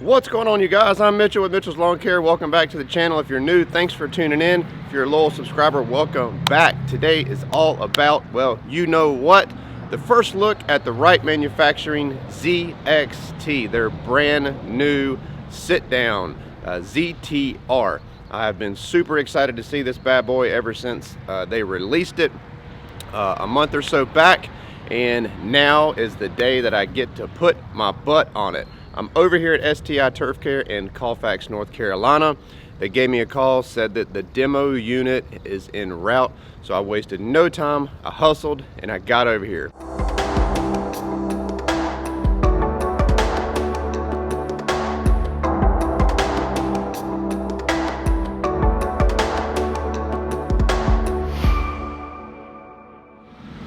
What's going on, you guys? I'm Mitchell with Mitchell's Lawn Care. Welcome back to the channel. If you're new, thanks for tuning in. If you're a loyal subscriber, welcome back. Today is all about, well, you know what? The first look at the Wright Mfg ZXT, their brand new sit-down ZTR. I have been super excited to see this bad boy ever since they released it a month or so back, and now is the day that I get to put my butt on it. I'm over here at STI Turf Care in Colfax, North Carolina. They gave me a call, said that the demo unit is en route, so I wasted no time. I hustled and I got over here.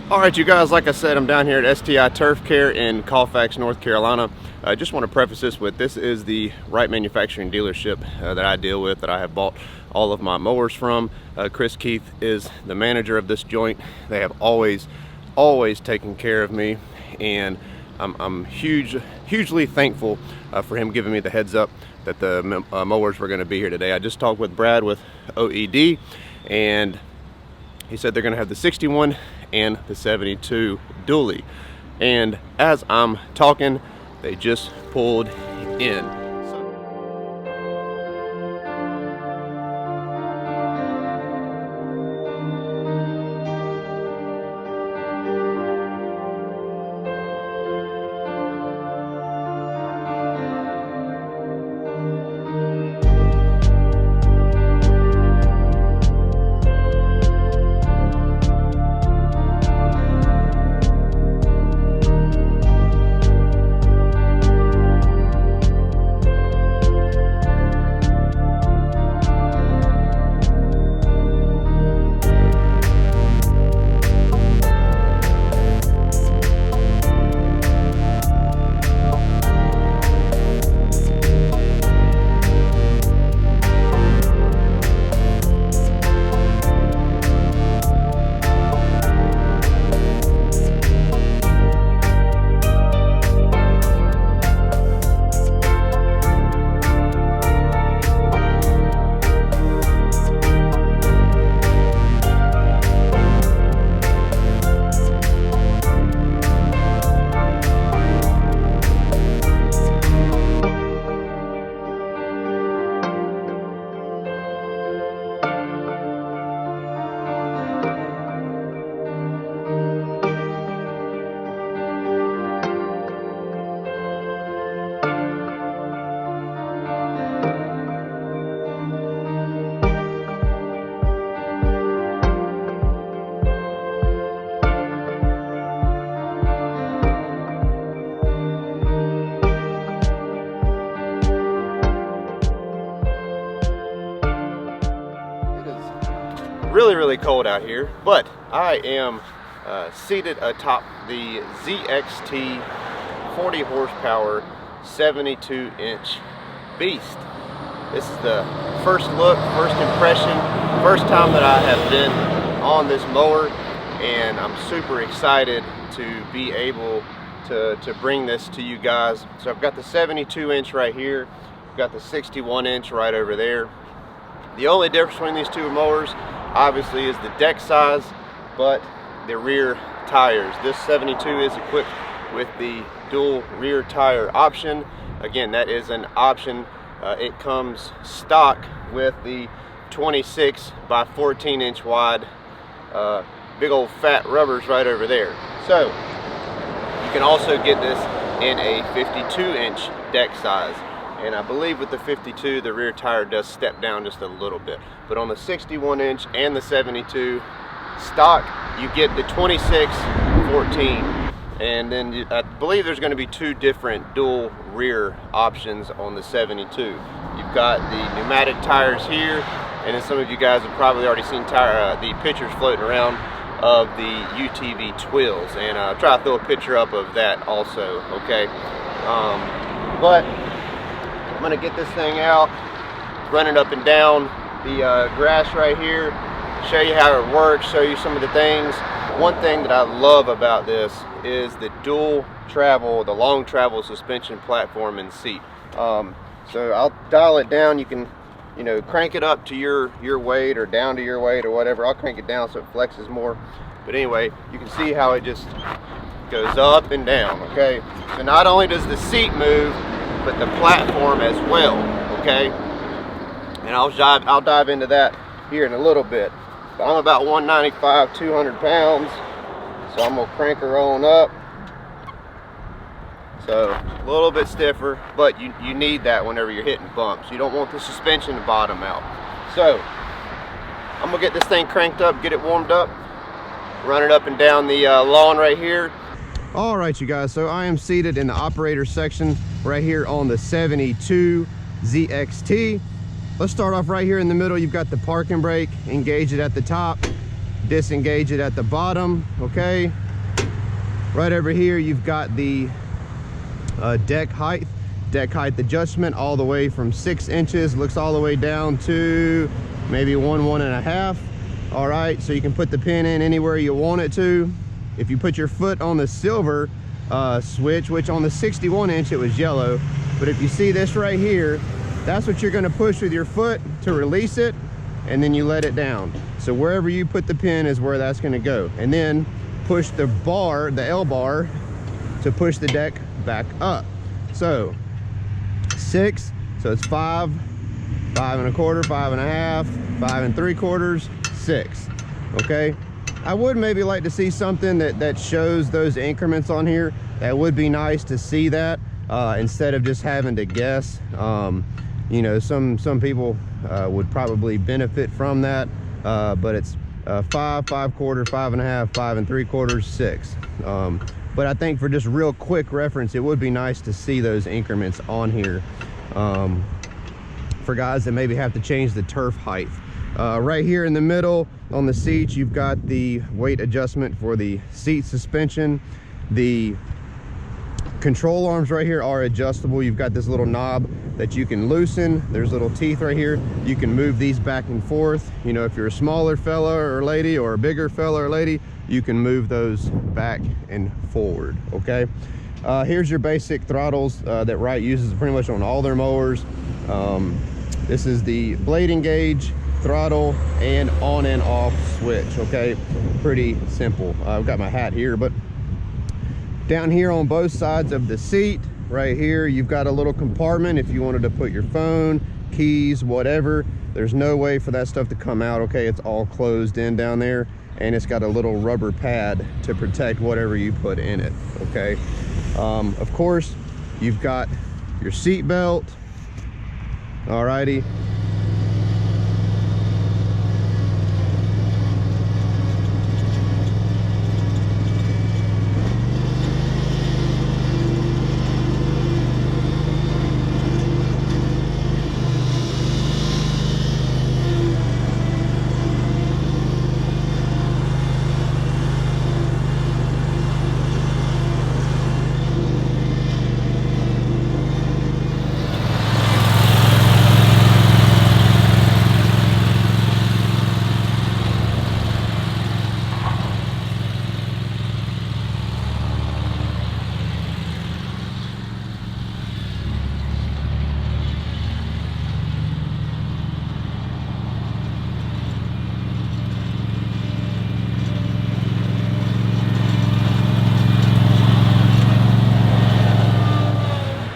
All right, you guys, like I said, I'm down here at STI Turf Care in Colfax, North Carolina. I just want to preface this with, this is the Wright manufacturing dealership that I deal with, that I have bought all of my mowers from. Chris Keith is the manager of this joint. They have always taken care of me, and I'm hugely thankful for him giving me the heads up that the mowers were going to be here today. I just talked with Brad with OED, and he said they're going to have the 61 and the 72 dually. And as I'm talking, they just pulled in. Really cold out here, but I am seated atop the ZXT 40 horsepower 72-inch beast. This is the first look, first impression, first time that I have been on this mower, and I'm super excited to be able to bring this to you guys. So I've got the 72-inch right here, I've got the 61-inch right over there. The only difference between these two mowers obviously is the deck size, but the rear tires. This 72 is equipped with the dual rear tire option. Again, that is an option. It comes stock with the 26 by 14 inch wide big old fat rubbers right over there. So you can also get this in a 52-inch deck size. And I believe with the 52, the rear tire does step down just a little bit. But on the 61-inch and the 72 stock, you get the 26, 14. And then I believe there's going to be two different dual rear options on the 72. You've got the pneumatic tires here, and then some of you guys have probably already seen the pictures floating around of the UTV twills. And I'll try to throw a picture up of that also, okay? But I'm gonna get this thing out, run it up and down the grass right here, show you how it works, show you some of the things. One thing that I love about this is the dual travel, the long travel suspension platform and seat. So I'll dial it down. You can, you know, crank it up to your weight or down to your weight or whatever. I'll crank it down so it flexes more. But anyway, you can see how it just goes up and down, okay? So not only does the seat move, but the platform as well, okay? And I'll dive into that here in a little bit. But I'm about 195, 200 pounds. So I'm gonna crank her on up. So a little bit stiffer, but you need that whenever you're hitting bumps. You don't want the suspension to bottom out. So I'm gonna get this thing cranked up, get it warmed up, run it up and down the lawn right here. All right, you guys, so I am seated in the operator section right here on the 72 ZXT. Let's start off right here in the middle. You've got the parking brake, engage it at the top, disengage it at the bottom, okay? Right over here, you've got the deck height adjustment all the way from 6 inches, looks all the way down to maybe 1.5. All right, so you can put the pin in anywhere you want it to. If you put your foot on the silver switch, which on the 61 inch it was yellow, but if you see this right here, that's what you're going to push with your foot to release it, and then you let it down. So wherever you put the pin is where that's going to go, and then push the bar, the L bar, to push the deck back up. So 6, so it's 5, 5 1/4, 5 1/2, 5 3/4, 6. Okay, I would maybe like to see something that shows those increments on here. That would be nice to see that instead of just having to guess. You know, some people would probably benefit from that, but it's 5, 5 1/4, 5 1/2, 5 3/4, 6. But I think for just real quick reference, it would be nice to see those increments on here for guys that maybe have to change the turf height. Right here in the middle on the seats, you've got the weight adjustment for the seat suspension. The control arms right here are adjustable. You've got this little knob that you can loosen. There's little teeth right here. You can move these back and forth. You know, if you're a smaller fella or lady or a bigger fella or lady, you can move those back and forward, okay? Here's your basic throttles that Wright uses pretty much on all their mowers. This is the blade engage, throttle, and on and off switch, okay? Pretty simple. I've got my hat here, but down here on both sides of the seat, right here, you've got a little compartment if you wanted to put your phone, keys, whatever. There's no way for that stuff to come out, okay? It's all closed in down there, and it's got a little rubber pad to protect whatever you put in it, okay? Of course, you've got your seat belt, alrighty.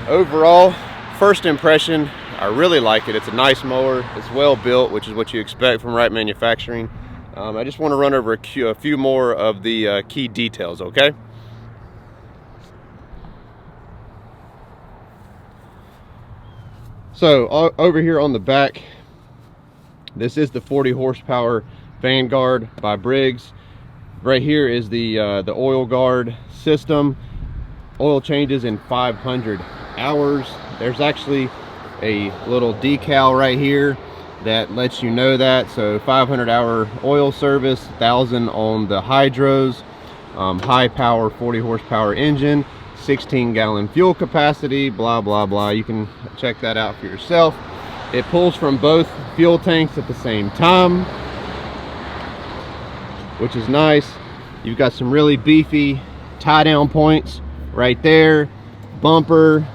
Overall, first impression, I really like it. It's a nice mower. It's well built, which is what you expect from Wright Manufacturing. I just want to run over a few more of the key details, okay? So over here on the back, this is the 40 horsepower Vanguard by Briggs. Right here is the oil guard system. Oil changes in 500 hours. There's actually a little decal right here that lets you know that. So 500 hour oil service, 1,000 on the hydros, high power 40 horsepower engine, 16 gallon fuel capacity, blah blah blah. You can check that out for yourself. It pulls from both fuel tanks at the same time, which is nice. You've got some really beefy tie down points right there, bumper,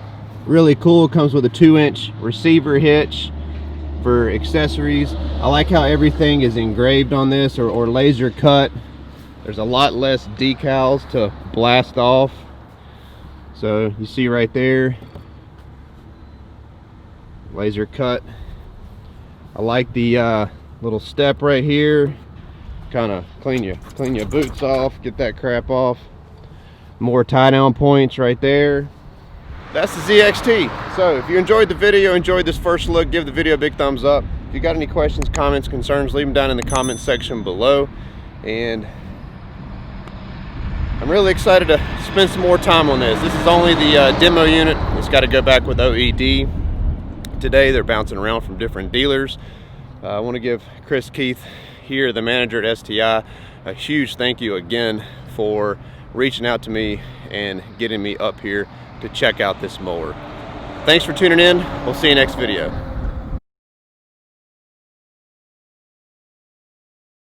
really cool. It comes with a 2-inch receiver hitch for accessories. I like how everything is engraved on this or laser cut. There's a lot less decals to blast off. So you see right there, laser cut. I like the little step right here. Kind of clean your boots off, get that crap off. More tie down points right there. That's the ZXT. So if you enjoyed the video, enjoyed this first look, give the video a big thumbs up. If you got any questions, comments, concerns, leave them down in the comment section below. And I'm really excited to spend some more time on this. This is only the demo unit. It's got to go back with OED. Today they're bouncing around from different dealers. I want to give Chris Keith here, the manager at STI, a huge thank you again for reaching out to me and getting me up here to check out this mower. Thanks for tuning in. We'll see you next video.